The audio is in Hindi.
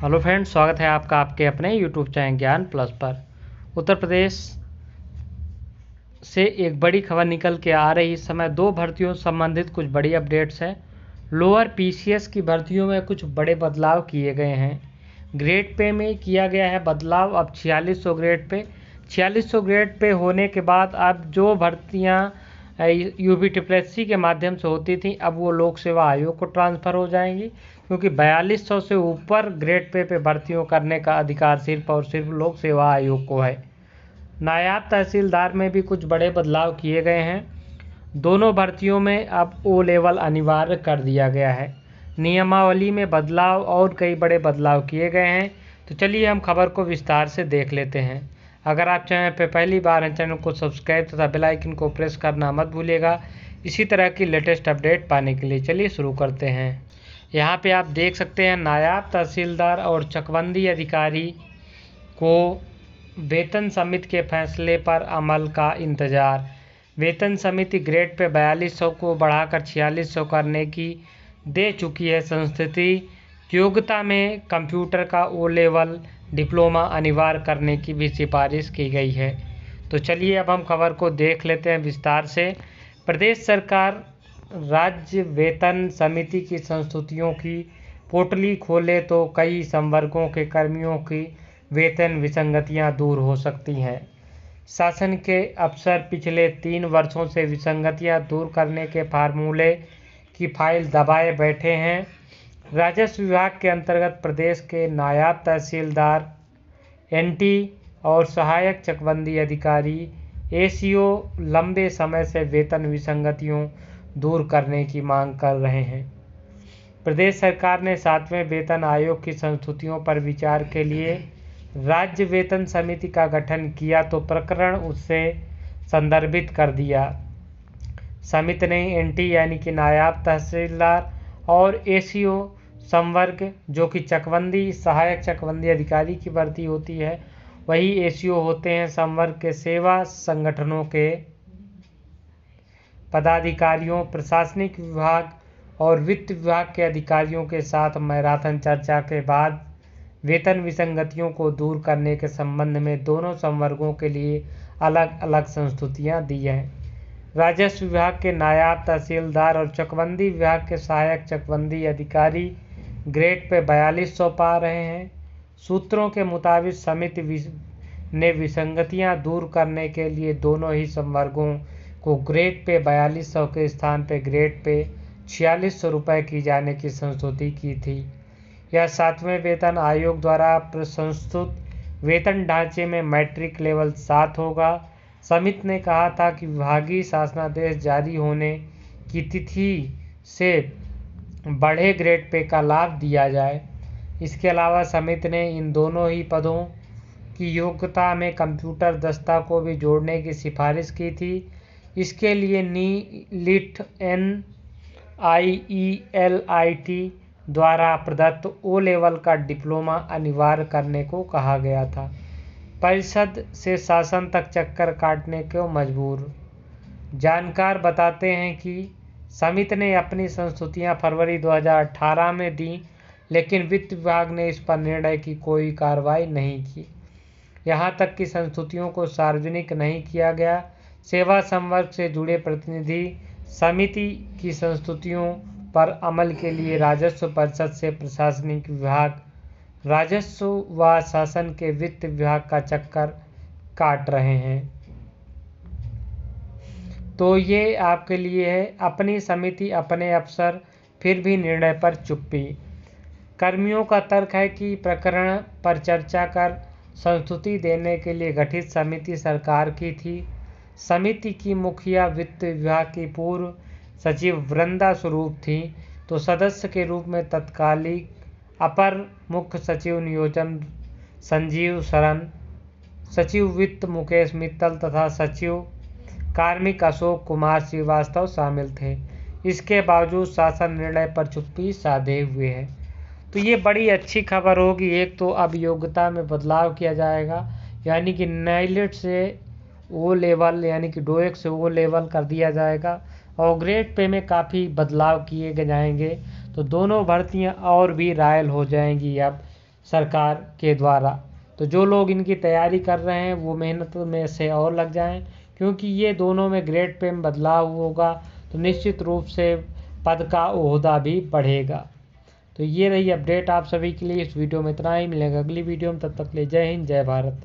हेलो फ्रेंड्स, स्वागत है आपका आपके अपने यूट्यूब चैनल ज्ञान प्लस पर। उत्तर प्रदेश से एक बड़ी खबर निकल के आ रही। इस समय दो भर्तियों से संबंधित कुछ बड़ी अपडेट्स हैं। लोअर पीसीएस की भर्तियों में कुछ बड़े बदलाव किए गए हैं। ग्रेड पे में किया गया है बदलाव। अब 4600 ग्रेड पे 4600 ग्रेड पे होने के बाद अब जो भर्तियाँ यूपीटीसीएल के माध्यम से होती थी, अब वो लोक सेवा आयोग को ट्रांसफ़र हो जाएंगी, क्योंकि 4200 से ऊपर ग्रेड पे भर्तियों करने का अधिकार सिर्फ और सिर्फ लोक सेवा आयोग को है। नायब तहसीलदार में भी कुछ बड़े बदलाव किए गए हैं। दोनों भर्तियों में अब ओ लेवल अनिवार्य कर दिया गया है। नियमावली में बदलाव और कई बड़े बदलाव किए गए हैं। तो चलिए हम खबर को विस्तार से देख लेते हैं। अगर आप चैनल पर पहली बार हैं, चैनल को सब्सक्राइब तथा बेल आइकन को प्रेस करना मत भूलिएगा इसी तरह की लेटेस्ट अपडेट पाने के लिए। चलिए शुरू करते हैं। यहाँ पे आप देख सकते हैं, नायब तहसीलदार और चकबंदी अधिकारी को वेतन समिति के फैसले पर अमल का इंतज़ार। वेतन समिति ग्रेड पे 4200 को बढ़ाकर 4600 करने की दे चुकी है संस्तुति। योग्यता में कंप्यूटर का ओ लेवल डिप्लोमा अनिवार्य करने की भी सिफारिश की गई है। तो चलिए अब हम खबर को देख लेते हैं विस्तार से। प्रदेश सरकार राज्य वेतन समिति की संस्तुतियों की पोर्टली खोले तो कई संवर्गों के कर्मियों की वेतन विसंगतियां दूर हो सकती हैं। शासन के अफसर पिछले 3 वर्षों से विसंगतियां दूर करने के फार्मूले की फाइल दबाए बैठे हैं। राजस्व विभाग के अंतर्गत प्रदेश के नायब तहसीलदार, एनटी और सहायक चकबंदी अधिकारी, एसीओ लंबे समय से वेतन विसंगतियों दूर करने की मांग कर रहे हैं। प्रदेश सरकार ने 7वें वेतन आयोग की संस्तुतियों पर विचार के लिए राज्य वेतन समिति का गठन किया तो प्रकरण उससे संदर्भित कर दिया। समिति ने एनटी यानी कि नायब तहसीलदार और एसीओ संवर्ग, जो कि चकबंदी सहायक चकबंदी अधिकारी की भर्ती होती है, वही एसीओ होते हैं, संवर्ग के सेवा संगठनों के पदाधिकारियों, प्रशासनिक विभाग और वित्त विभाग के अधिकारियों के साथ मैराथन चर्चा के बाद वेतन विसंगतियों को दूर करने के संबंध में दोनों संवर्गों के लिए अलग अलग संस्तुतियां दी हैं। राजस्व विभाग के नायब तहसीलदार और चकबंदी विभाग के सहायक चकबंदी अधिकारी ग्रेड पे 4200 पा रहे हैं। सूत्रों के मुताबिक समिति ने विसंगतियां दूर करने के लिए दोनों ही संवर्गों को ग्रेड पे 4200 के स्थान पे ग्रेड पे 4600 रुपये की जाने की संस्तुति की थी। यह 7वें वेतन आयोग द्वारा प्रस्तुत वेतन ढांचे में मैट्रिक लेवल 7 होगा। समिति ने कहा था कि विभागीय शासनादेश जारी होने की तिथि से बढ़े ग्रेड पे का लाभ दिया जाए। इसके अलावा समिति ने इन दोनों ही पदों की योग्यता में कंप्यूटर दस्ता को भी जोड़ने की सिफारिश की थी। इसके लिए नीलिट NIELIT द्वारा प्रदत्त ओ लेवल का डिप्लोमा अनिवार्य करने को कहा गया था। परिषद से शासन तक चक्कर काटने को मजबूर। जानकार बताते हैं कि समिति ने अपनी संस्तुतियां फरवरी 2018 में दी, लेकिन वित्त विभाग ने इस पर निर्णय की कोई कार्रवाई नहीं की। यहां तक कि संस्तुतियों को सार्वजनिक नहीं किया गया। सेवा संवर्ग से जुड़े प्रतिनिधि समिति की संस्तुतियों पर अमल के लिए राजस्व परिषद से प्रशासनिक विभाग, राजस्व व शासन के वित्त विभाग का चक्कर काट रहे हैं। तो ये आपके लिए है, अपनी समिति अपने अफसर फिर भी निर्णय पर चुप्पी। कर्मियों का तर्क है कि प्रकरण पर चर्चा कर संस्तुति देने के लिए गठित समिति सरकार की थी। समिति की मुखिया वित्त विभाग की पूर्व सचिव वृंदा स्वरूप थी, तो सदस्य के रूप में तत्कालिक अपर मुख्य सचिव नियोजन संजीव शरण, सचिव वित्त मुकेश मित्तल तथा सचिव कार्मिक अशोक कुमार श्रीवास्तव शामिल थे। इसके बावजूद शासन निर्णय पर चुप्पी साधे हुए है। तो ये बड़ी अच्छी खबर होगी। एक तो अब योग्यता में बदलाव किया जाएगा, यानी कि नीलिट से ओ लेवल यानी कि डोएक से ओ लेवल कर दिया जाएगा और ग्रेड पे में काफ़ी बदलाव किए जाएंगे। तो दोनों भर्तियां और भी रायल हो जाएंगी अब सरकार के द्वारा। तो जो लोग इनकी तैयारी कर रहे हैं वो मेहनत में से और लग जाएं, क्योंकि ये दोनों में ग्रेड पे में बदलाव होगा तो निश्चित रूप से पद का ओहदा भी बढ़ेगा। तो ये रही अपडेट आप सभी के लिए। इस वीडियो में इतना ही, मिलेगा अगली वीडियो में, तब तक के लिए जय हिंद जय भारत।